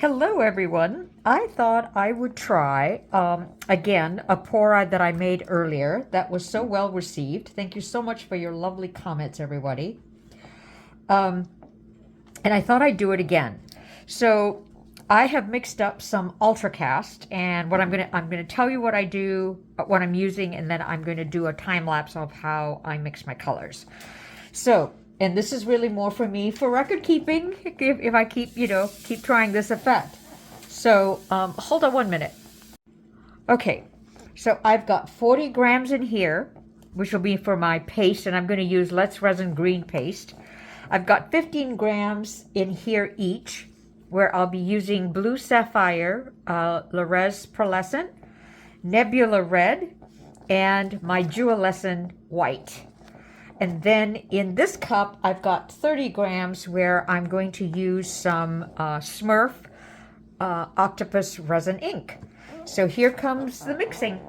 Hello everyone. I thought I would try again a pour that I made earlier that was so well received. Thank you so much for your lovely comments, everybody. Um, and I thought I'd do it again. So I have mixed up some ultracast, and what I'm gonna tell you what I do, what I'm using, and then I'm going to do a time lapse of how I mix my colors. So, and this is really more for me for record keeping, if I keep trying this effect. So, hold on 1 minute. Okay, so I've got 40 grams in here, which will be for my paste, and I'm going to use Let's Resin green paste. I've got 15 grams in here each, where I'll be using blue sapphire, Resin pearlescent, Nebula red, and my Jewelscent white. And then in this cup, I've got 30 grams where I'm going to use some Smurf Octopus resin ink. So here comes the mixing.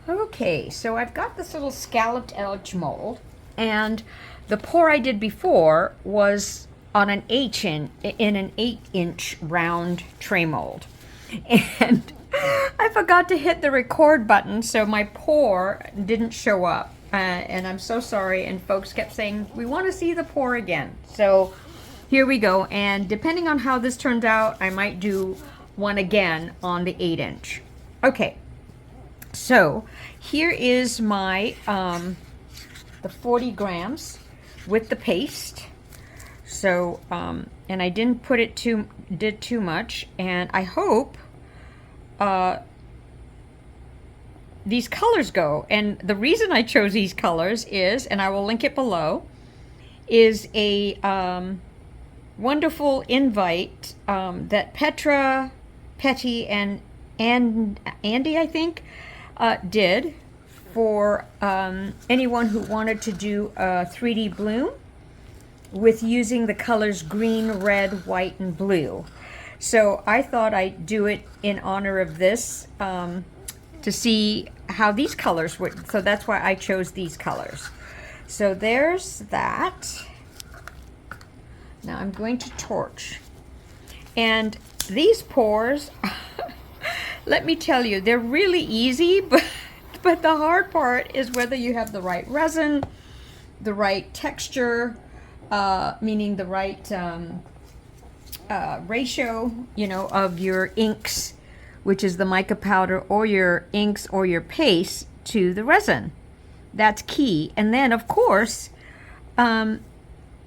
Okay, so I've got this little scalloped edge mold, and the pour I did before was on an in an 8-inch round tray mold. And I forgot to hit the record button, so my pour didn't show up. And I'm so sorry, and folks kept saying, we want to see the pour again. So here we go, and depending on how this turns out, I might do one again on the 8-inch. Okay. So here is my the 40 grams with the paste. So and I didn't put it did too much, and I hope these colors go. And the reason I chose these colors is, and I will link it below, is a wonderful invite that Petra, Petty, and Andy, I think, did for anyone who wanted to do a 3D bloom with using the colors green, red, white, and blue. So I thought I'd do it in honor of this to see how these colors would. So that's why I chose these colors. So there's that. Now I'm going to torch. And these pours, let me tell you, they're really easy, but the hard part is whether you have the right resin, the right texture, meaning the right ratio, of your inks, which is the mica powder, or your inks or your paste to the resin. That's key. And then, of course,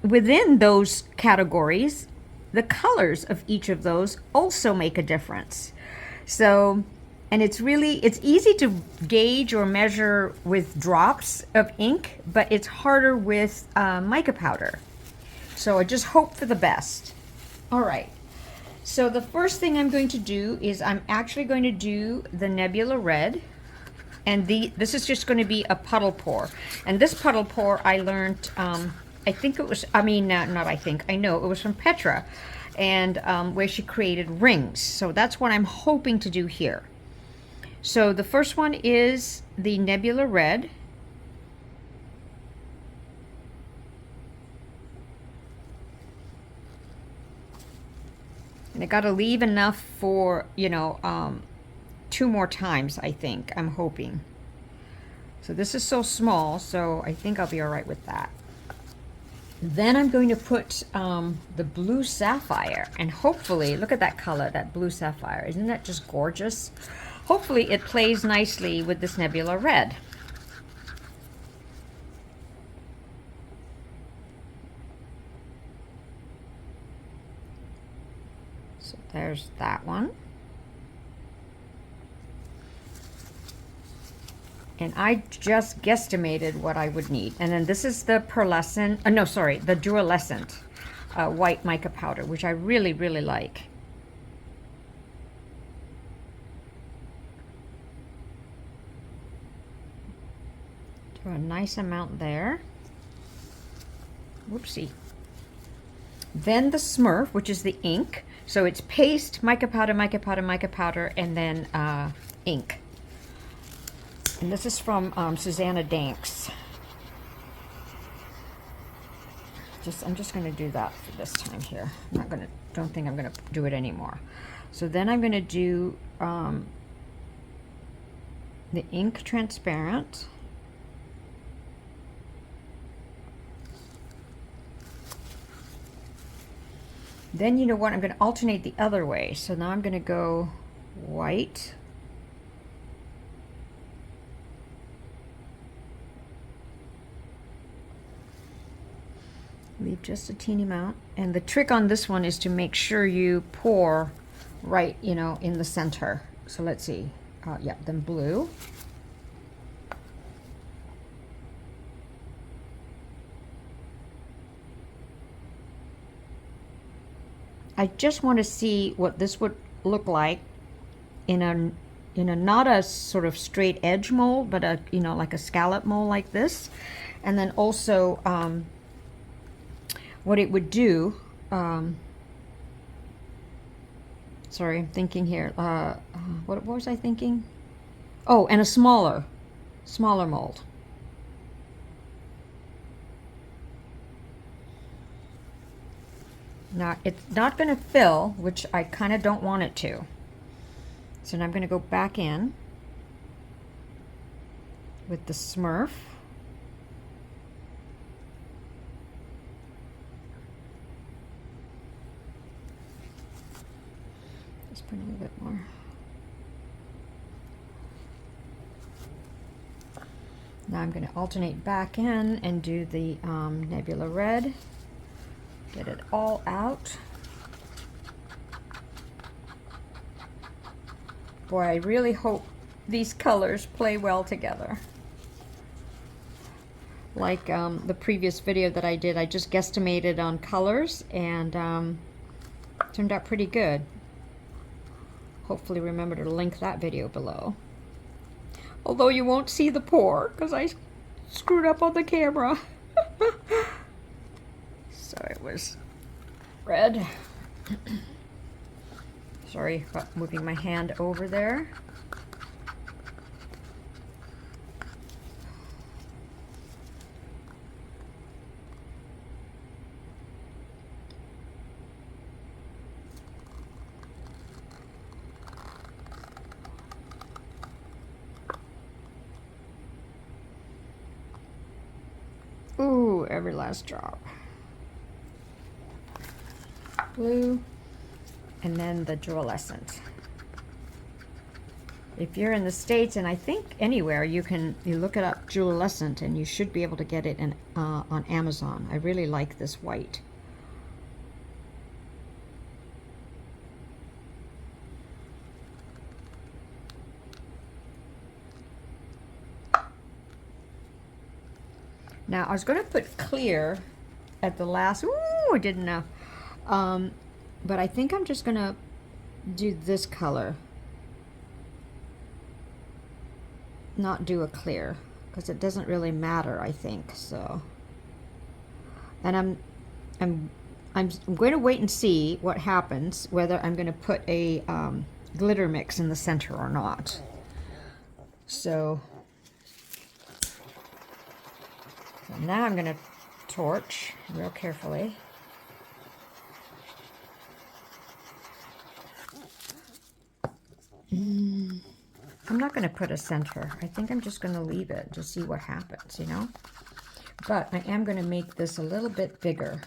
within those categories, the colors of each of those also make a difference. So And it's easy to gauge or measure with drops of ink, but it's harder with mica powder. So I just hope for the best. All right. So the first thing I'm going to do is I'm actually going to do the Nebula Red. And this is just going to be a puddle pour. And this puddle pour I learned, I think it was, I mean, not I think, I know it was from Petra. And where she created rings. So that's what I'm hoping to do here. So the first one is the Nebula Red. And I got to leave enough for, you know, 2 more times, I think. I'm hoping. So this is so small, so I think I'll be all right with that. Then I'm going to put the blue sapphire, and hopefully, look at that color, that blue sapphire. Isn't that just gorgeous? Hopefully it plays nicely with this Nebula Red. So there's that one. And I just guesstimated what I would need. And then this is the pearlescent, no, sorry, the Jewelscent white mica powder, which I really, really like. Do a nice amount there. Whoopsie. Then the Smurf, which is the ink. So it's paste, mica powder, mica powder, mica powder, and then ink. And this is from Susanna Danks. I'm just going to do that for this time here. Don't think I'm going to do it anymore. So then I'm going to do the ink transparent. Then you know what? I'm going to alternate the other way. So now I'm going to go white. Leave just a teeny amount. And the trick on this one is to make sure you pour right, you know, in the center. So let's see. Yeah, then blue. I just want to see what this would look like in a not a sort of straight edge mold, but a, you know, like a scallop mold like this. And then also what it would do, sorry, I'm thinking here, what was I thinking? Oh, and a smaller mold. Now, it's not going to fill, which I kind of don't want it to. So now I'm going to go back in with the Smurf. Just put a little bit more. Now I'm going to alternate back in and do the Nebula Red. Get it all out. Boy, I really hope these colors play well together. Like the previous video that I did, I just guesstimated on colors and turned out pretty good. Hopefully remember to link that video below. Although you won't see the pour because I screwed up on the camera. So it was red. Sorry about moving my hand over there. Ooh, every last drop. Blue, and then the Jewelscent. If you're in the States, and I think anywhere, you look it up, Jewelscent, and you should be able to get it on Amazon. I really like this white. Now, I was going to put clear at the last. Ooh, I didn't know. But I think I'm just going to do this color. Not do a clear, because it doesn't really matter, I think. So, and I'm going to wait and see what happens, whether I'm going to put a glitter mix in the center or not. So now I'm going to torch real carefully. I'm not going to put a center. I think I'm just going to leave it to see what happens, you know. But I am going to make this a little bit bigger.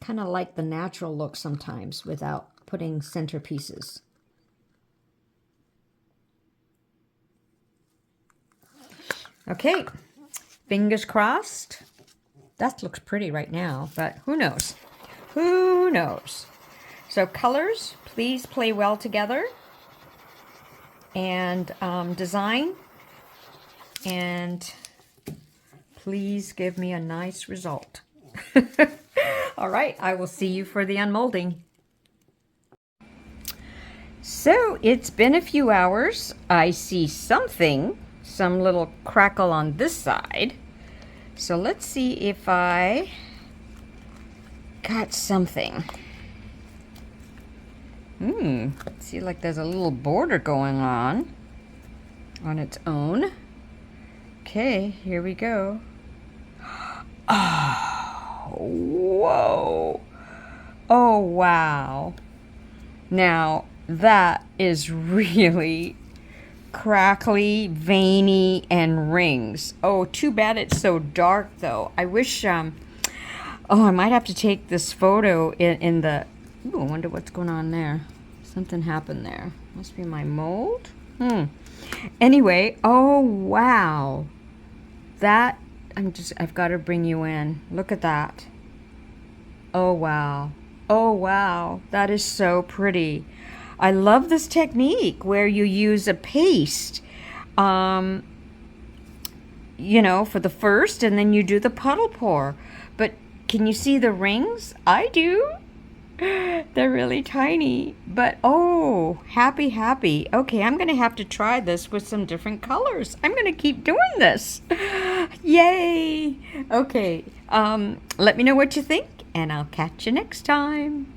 Kind of like the natural look sometimes without putting centerpieces. Okay, fingers crossed. That looks pretty right now, but who knows? Who knows? So colors, please play well together. And design. And please give me a nice result. All right, I will see you for the unmolding. So it's been a few hours. I see something, some little crackle on this side. So let's see if I got something. See, like there's a little border going on its own. Okay, here we go. Oh, whoa. Oh, wow. Now, that is really crackly, veiny, and rings. Oh, too bad it's so dark, though. I wish, oh, I might have to take this photo in the, ooh, I wonder what's going on there. Something happened there. Must be my mold? Anyway, oh, wow. That, I've got to bring you in. Look at that. Oh, wow. Oh, wow. That is so pretty. I love this technique where you use a paste, you know, for the first, and then you do the puddle pour. But can you see the rings? I do. They're really tiny, but oh, happy, happy. Okay, I'm going to have to try this with some different colors. I'm going to keep doing this. Yay. Okay, let me know what you think, and I'll catch you next time.